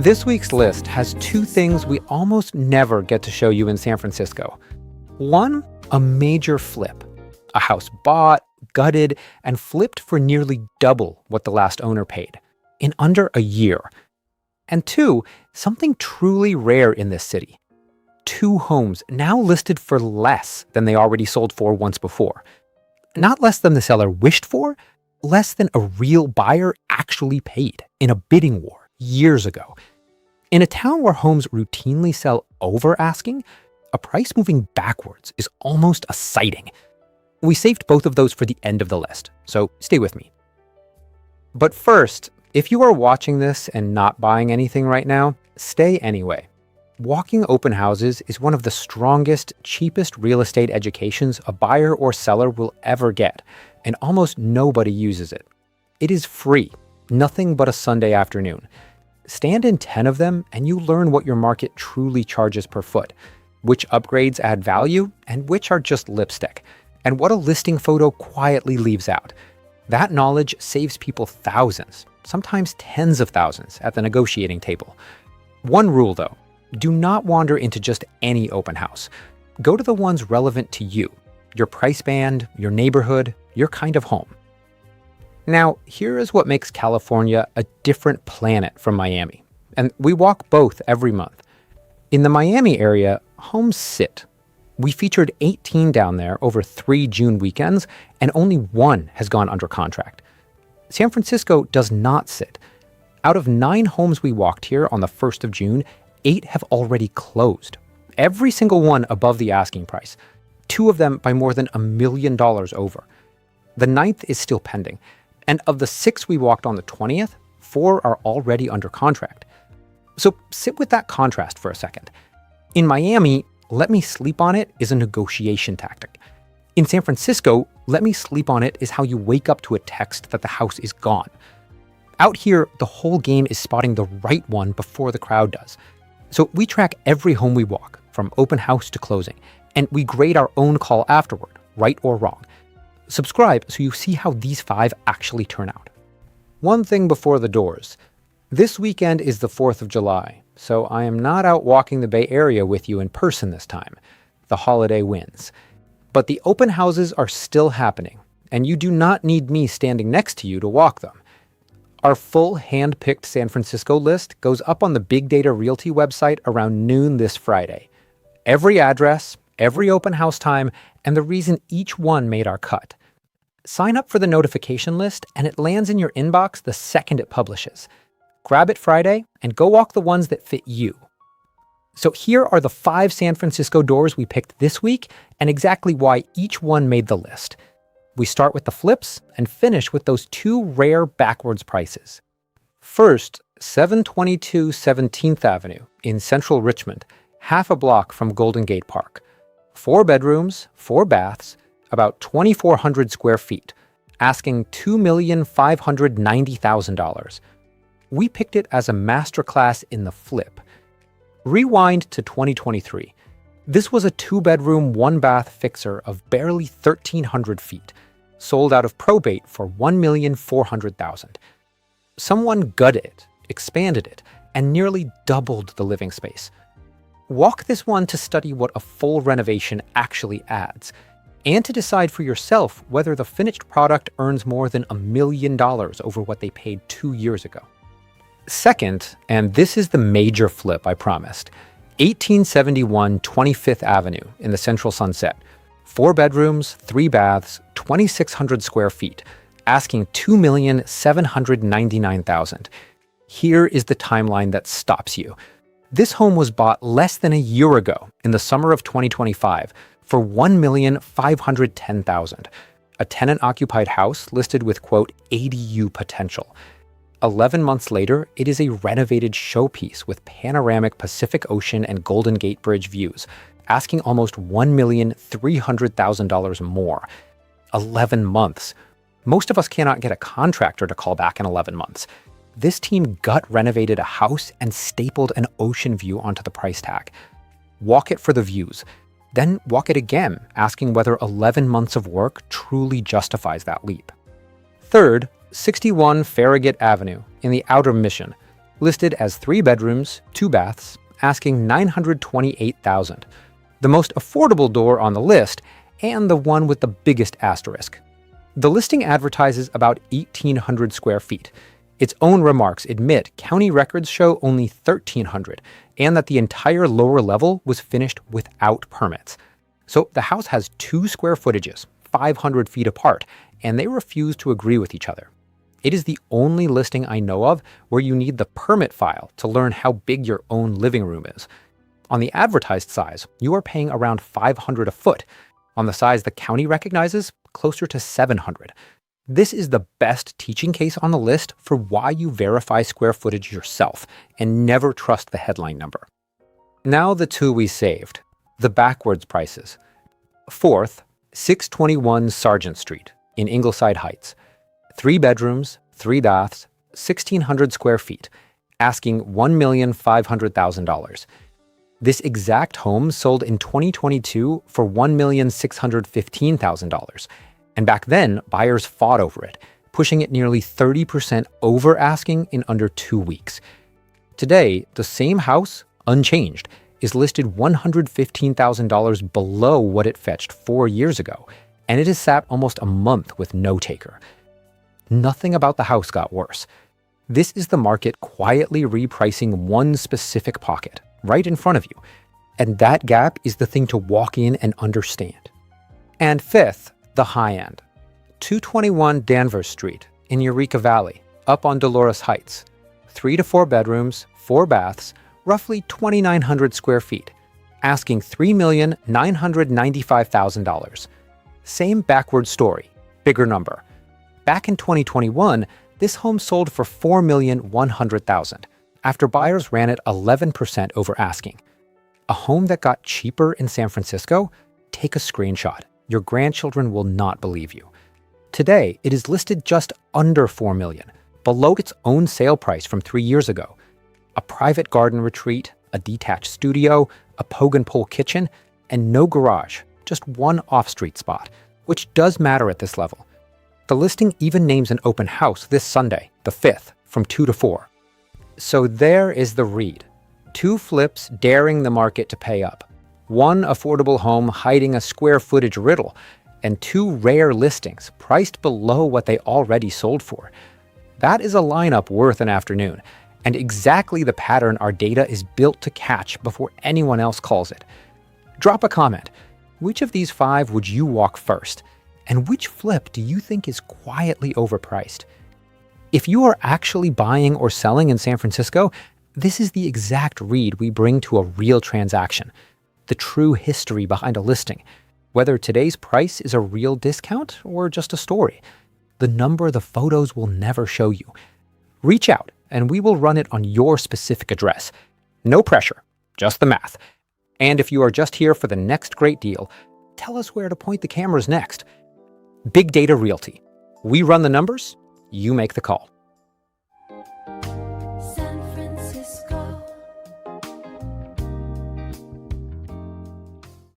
This week's list has two things we almost never get to show you in San Francisco. One, a major flip. A house bought, gutted, and flipped for nearly double what the last owner paid in under a year. And two, something truly rare in this city. Two homes now listed for less than they already sold for once before. Not less than the seller wished for, less than a real buyer actually paid in a bidding war years ago. In a town where homes routinely sell over asking, a price moving backwards is almost a sighting. We saved both of those for the end of the list, so stay with me. But first, if you are watching this and not buying anything right now, stay anyway. Walking open houses is one of the strongest, cheapest real estate educations a buyer or seller will ever get, and almost nobody uses it. It is free, nothing but a Sunday afternoon. Stand in 10 of them and you learn what your market truly charges per foot, which upgrades add value and which are just lipstick, and what a listing photo quietly leaves out. That knowledge saves people thousands, sometimes tens of thousands at the negotiating table. One rule though, do not wander into just any open house. Go to the ones relevant to you, your price band, your neighborhood, your kind of home. Now, here is what makes California a different planet from Miami. And we walk both every month. In the Miami area, homes sit. We featured 18 down there over 3 June weekends, and only one has gone under contract. San Francisco does not sit. Out of 9 homes we walked here on the 1st of June, 8 have already closed. Every single one above the asking price. 2 of them by more than $1 million over. The 9th is still pending. And of the 6 we walked on the 20th, 4 are already under contract. So sit with that contrast for a second. In Miami, let me sleep on it is a negotiation tactic. In San Francisco, let me sleep on it is how you wake up to a text that the house is gone. Out here, the whole game is spotting the right one before the crowd does. So we track every home we walk, from open house to closing, and we grade our own call afterward, right or wrong. Subscribe so you see how these 5 actually turn out. One thing before the doors. This weekend is the 4th of July, so I am not out walking the Bay Area with you in person this time. The holiday wins. But the open houses are still happening, and you do not need me standing next to you to walk them. Our full hand-picked San Francisco list goes up on the Big Data Realty website around noon this Friday. Every address, every open house time, and the reason each one made our cut. Sign up for the notification list and it lands in your inbox the second it publishes. Grab it Friday and go walk the ones that fit you. So here are the 5 San Francisco doors we picked this week and exactly why each one made the list. We start with the flips and finish with those 2 rare backwards prices. First, 722 17th Avenue in central Richmond, half a block from Golden Gate Park. 4 bedrooms, 4 baths, about 2,400 square feet, asking $2,590,000. We picked it as a masterclass in the flip. Rewind to 2023. This was a 2-bedroom, 1-bath fixer of barely 1,300 feet, sold out of probate for $1,400,000. Someone gutted it, expanded it, and nearly doubled the living space. Walk this one to study what a full renovation actually adds, and to decide for yourself whether the finished product earns more than $1 million over what they paid 2 years ago. Second, and this is the major flip I promised, 1871 25th Avenue in the Central Sunset. 4 bedrooms, 3 baths, 2,600 square feet, asking $2,799,000. Here is the timeline that stops you. This home was bought less than a year ago in the summer of 2025 for $1,510,000. A tenant-occupied house listed with, quote, ADU potential. 11 months later, it is a renovated showpiece with panoramic Pacific Ocean and Golden Gate Bridge views, asking almost $1,300,000 more. 11 months. Most of us cannot get a contractor to call back in 11 months. This team gut renovated a house and stapled an ocean view onto the price tag. Walk it for the views. Then walk it again, asking whether 11 months of work truly justifies that leap. Third, 61 Farragut Avenue in the Outer Mission. listed as 3 bedrooms, 2 baths, asking $928,000. The most affordable door on the list, and the one with the biggest asterisk. The listing advertises about 1,800 square feet. Its own remarks admit county records show only 1,300, and that the entire lower level was finished without permits. So the house has 2 square footages, 500 feet apart, and they refuse to agree with each other. It is the only listing I know of where you need the permit file to learn how big your own living room is. On the advertised size, you are paying around $500 a foot. On the size the county recognizes, closer to $700. This is the best teaching case on the list for why you verify square footage yourself and never trust the headline number. Now the 2 we saved, the backwards prices. 4th, 621 Sargent Street in Ingleside Heights. 3 bedrooms, 3 baths, 1,600 square feet, asking $1,500,000. This exact home sold in 2022 for $1,615,000. And back then, buyers fought over it, pushing it nearly 30% over asking in under 2 weeks. Today, the same house, unchanged, is listed $115,000 below what it fetched 4 years ago, and it has sat almost a month with no taker. Nothing about the house got worse. This is the market quietly repricing one specific pocket, right in front of you. And that gap is the thing to walk in and understand. And 5th, the high end. 221 Danvers Street in Eureka Valley, up on Dolores Heights. 3 to 4 bedrooms, 4 baths, roughly 2,900 square feet, asking $3,995,000. Same backward story, bigger number. Back in 2021, this home sold for $4,100,000 after buyers ran it 11% over asking. A home that got cheaper in San Francisco? Take a screenshot. Your grandchildren will not believe you. Today, it is listed just under $4 million, below its own sale price from 3 years ago. A private garden retreat, a detached studio, a poke and pole kitchen, and no garage, just one off-street spot, which does matter at this level. The listing even names an open house this Sunday, the 5th, from 2 to 4. So there is the read. 2 flips daring the market to pay up. 1 affordable home hiding a square footage riddle, and 2 rare listings priced below what they already sold for. That is a lineup worth an afternoon, and exactly the pattern our data is built to catch before anyone else calls it. Drop a comment. Which of these 5 would you walk first? And which flip do you think is quietly overpriced? If you are actually buying or selling in San Francisco, this is the exact read we bring to a real transaction. The true history behind a listing. Whether today's price is a real discount or just a story. The number the photos will never show you. Reach out and we will run it on your specific address. No pressure, just the math. And if you are just here for the next great deal, tell us where to point the cameras next. Big Data Realty. We run the numbers, you make the call.